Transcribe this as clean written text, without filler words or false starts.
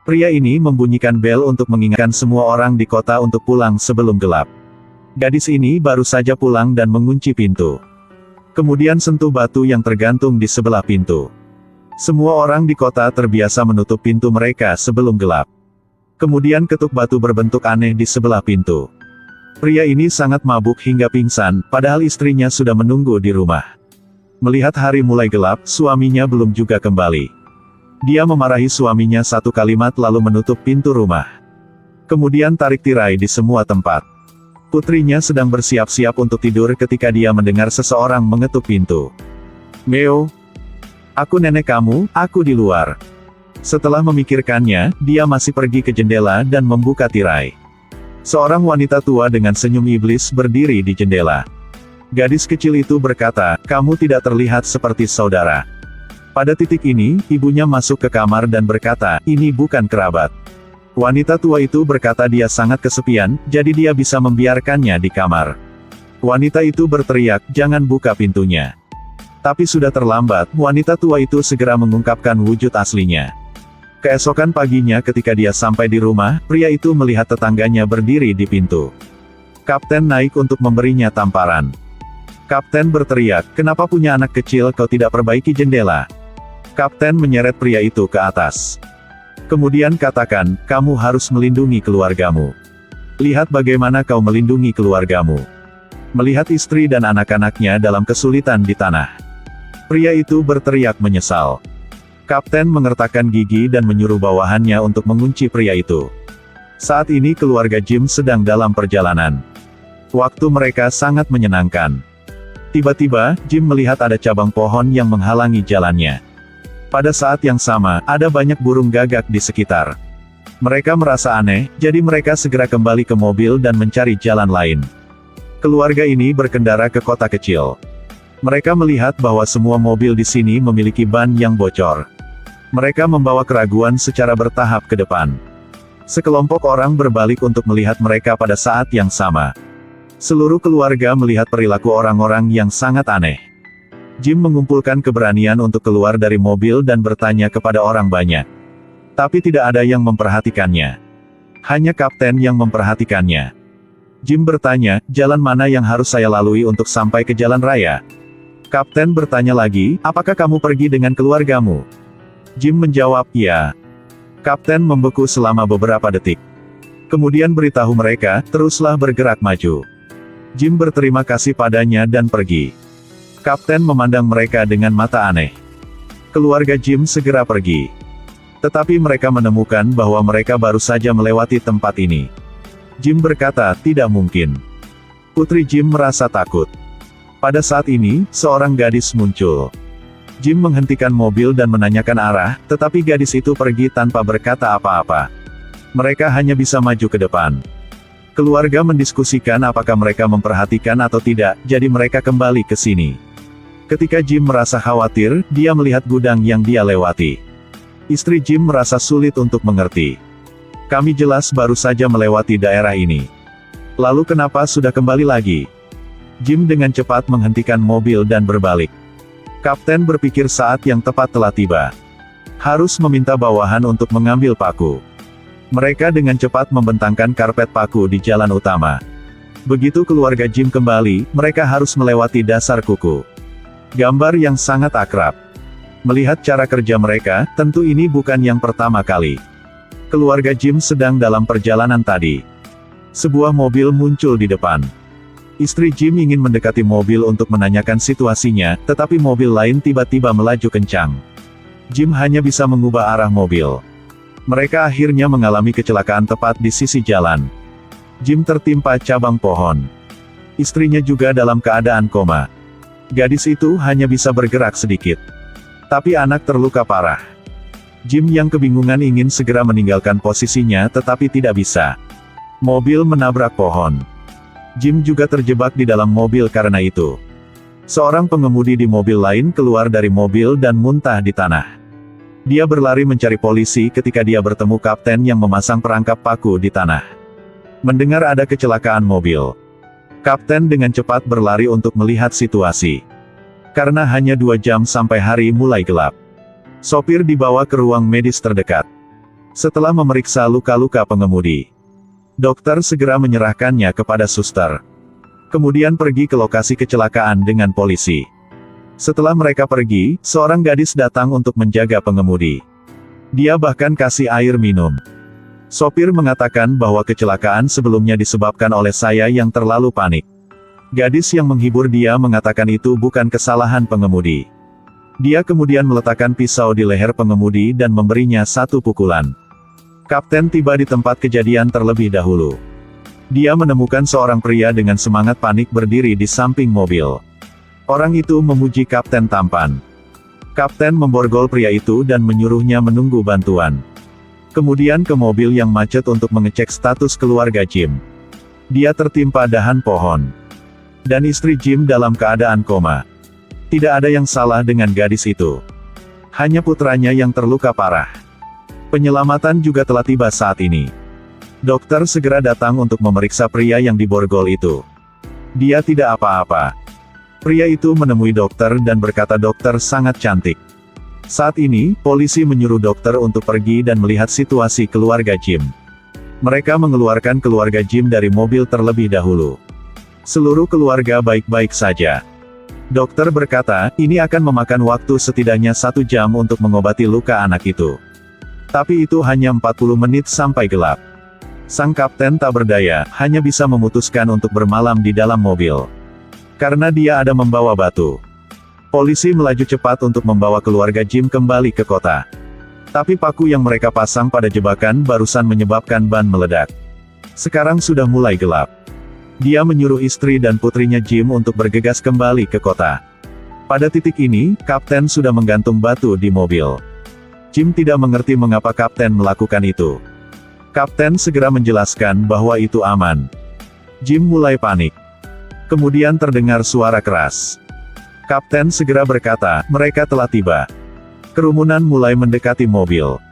Pria ini membunyikan bel untuk mengingatkan semua orang di kota untuk pulang sebelum gelap. Gadis ini baru saja pulang dan mengunci pintu. Kemudian sentuh batu yang tergantung di sebelah pintu. Semua orang di kota terbiasa menutup pintu mereka sebelum gelap. Kemudian ketuk batu berbentuk aneh di sebelah pintu. Pria ini sangat mabuk hingga pingsan, padahal istrinya sudah menunggu di rumah. Melihat hari mulai gelap, suaminya belum juga kembali. Dia memarahi suaminya satu kalimat lalu menutup pintu rumah. Kemudian tarik tirai di semua tempat. Putrinya sedang bersiap-siap untuk tidur ketika dia mendengar seseorang mengetuk pintu. "Meo, aku nenek kamu, aku di luar." Setelah memikirkannya, dia masih pergi ke jendela dan membuka tirai. Seorang wanita tua dengan senyum iblis berdiri di jendela. Gadis kecil itu berkata, "Kamu tidak terlihat seperti saudara." Pada titik ini, ibunya masuk ke kamar dan berkata, "Ini bukan kerabat." Wanita tua itu berkata dia sangat kesepian, jadi dia bisa membiarkannya di kamar. Wanita itu berteriak, "Jangan buka pintunya." Tapi sudah terlambat, wanita tua itu segera mengungkapkan wujud aslinya. Keesokan paginya ketika dia sampai di rumah, pria itu melihat tetangganya berdiri di pintu. Kapten naik untuk memberinya tamparan. Kapten berteriak, "Kenapa punya anak kecil kau tidak perbaiki jendela?" Kapten menyeret pria itu ke atas. Kemudian katakan, "Kamu harus melindungi keluargamu. Lihat bagaimana kau melindungi keluargamu." Melihat istri dan anak-anaknya dalam kesulitan di tanah. Pria itu berteriak menyesal. Kapten mengertakkan gigi dan menyuruh bawahannya untuk mengunci pria itu. Saat ini keluarga Jim sedang dalam perjalanan. Waktu mereka sangat menyenangkan. Tiba-tiba, Jim melihat ada cabang pohon yang menghalangi jalannya. Pada saat yang sama, ada banyak burung gagak di sekitar. Mereka merasa aneh, jadi mereka segera kembali ke mobil dan mencari jalan lain. Keluarga ini berkendara ke kota kecil. Mereka melihat bahwa semua mobil di sini memiliki ban yang bocor. Mereka membawa keraguan secara bertahap ke depan. Sekelompok orang berbalik untuk melihat mereka pada saat yang sama. Seluruh keluarga melihat perilaku orang-orang yang sangat aneh. Jim mengumpulkan keberanian untuk keluar dari mobil dan bertanya kepada orang banyak. Tapi tidak ada yang memperhatikannya. Hanya kapten yang memperhatikannya. Jim bertanya, "Jalan mana yang harus saya lalui untuk sampai ke jalan raya?" Kapten bertanya lagi, "Apakah kamu pergi dengan keluargamu?" Jim menjawab, "Ya." Kapten membeku selama beberapa detik. Kemudian beritahu mereka, "Teruslah bergerak maju." Jim berterima kasih padanya dan pergi. Kapten memandang mereka dengan mata aneh. Keluarga Jim segera pergi. Tetapi mereka menemukan bahwa mereka baru saja melewati tempat ini. Jim berkata, "Tidak mungkin." Putri Jim merasa takut. Pada saat ini, seorang gadis muncul. Jim menghentikan mobil dan menanyakan arah, tetapi gadis itu pergi tanpa berkata apa-apa. Mereka hanya bisa maju ke depan. Keluarga mendiskusikan apakah mereka memperhatikan atau tidak, jadi mereka kembali ke sini. Ketika Jim merasa khawatir, dia melihat gudang yang dia lewati. Istri Jim merasa sulit untuk mengerti. "Kami jelas baru saja melewati daerah ini. Lalu kenapa sudah kembali lagi?" Jim dengan cepat menghentikan mobil dan berbalik. Kapten berpikir saat yang tepat telah tiba. Harus meminta bawahan untuk mengambil paku. Mereka dengan cepat membentangkan karpet paku di jalan utama. Begitu keluarga Jim kembali, mereka harus melewati dasar kuku. Gambar yang sangat akrab. Melihat cara kerja mereka, tentu ini bukan yang pertama kali. Keluarga Jim sedang dalam perjalanan tadi. Sebuah mobil muncul di depan. Istri Jim ingin mendekati mobil untuk menanyakan situasinya, tetapi mobil lain tiba-tiba melaju kencang. Jim hanya bisa mengubah arah mobil. Mereka akhirnya mengalami kecelakaan tepat di sisi jalan. Jim tertimpa cabang pohon. Istrinya juga dalam keadaan koma. Gadis itu hanya bisa bergerak sedikit. Tapi anak terluka parah. Jim yang kebingungan ingin segera meninggalkan posisinya tetapi tidak bisa. Mobil menabrak pohon. Jim juga terjebak di dalam mobil karena itu. Seorang pengemudi di mobil lain keluar dari mobil dan muntah di tanah. Dia berlari mencari polisi ketika dia bertemu kapten yang memasang perangkap paku di tanah. Mendengar ada kecelakaan mobil. Kapten dengan cepat berlari untuk melihat situasi. Karena hanya 2 jam sampai hari mulai gelap. Sopir dibawa ke ruang medis terdekat. Setelah memeriksa luka-luka pengemudi, dokter segera menyerahkannya kepada suster. Kemudian pergi ke lokasi kecelakaan dengan polisi. Setelah mereka pergi, seorang gadis datang untuk menjaga pengemudi. Dia bahkan kasih air minum. Sopir mengatakan bahwa kecelakaan sebelumnya disebabkan oleh saya yang terlalu panik. Gadis yang menghibur dia mengatakan itu bukan kesalahan pengemudi. Dia kemudian meletakkan pisau di leher pengemudi dan memberinya satu pukulan. Kapten tiba di tempat kejadian terlebih dahulu. Dia menemukan seorang pria dengan semangat panik berdiri di samping mobil. Orang itu memuji kapten tampan. Kapten memborgol pria itu dan menyuruhnya menunggu bantuan. Kemudian ke mobil yang macet untuk mengecek status keluarga Jim. Dia tertimpa dahan pohon. Dan istri Jim dalam keadaan koma. Tidak ada yang salah dengan gadis itu. Hanya putranya yang terluka parah. Penyelamatan juga telah tiba saat ini. Dokter segera datang untuk memeriksa pria yang diborgol itu. Dia tidak apa-apa. Pria itu menemui dokter dan berkata dokter sangat cantik. Saat ini, polisi menyuruh dokter untuk pergi dan melihat situasi keluarga Jim. Mereka mengeluarkan keluarga Jim dari mobil terlebih dahulu. Seluruh keluarga baik-baik saja. Dokter berkata, ini akan memakan waktu setidaknya 1 jam untuk mengobati luka anak itu. Tapi itu hanya 40 menit sampai gelap. Sang kapten tak berdaya, hanya bisa memutuskan untuk bermalam di dalam mobil. Karena dia ada membawa batu. Polisi melaju cepat untuk membawa keluarga Jim kembali ke kota. Tapi paku yang mereka pasang pada jebakan barusan menyebabkan ban meledak. Sekarang sudah mulai gelap. Dia menyuruh istri dan putrinya Jim untuk bergegas kembali ke kota. Pada titik ini, kapten sudah menggantung batu di mobil. Jim tidak mengerti mengapa kapten melakukan itu. Kapten segera menjelaskan bahwa itu aman. Jim mulai panik. Kemudian terdengar suara keras. Kapten segera berkata, mereka telah tiba. Kerumunan mulai mendekati mobil.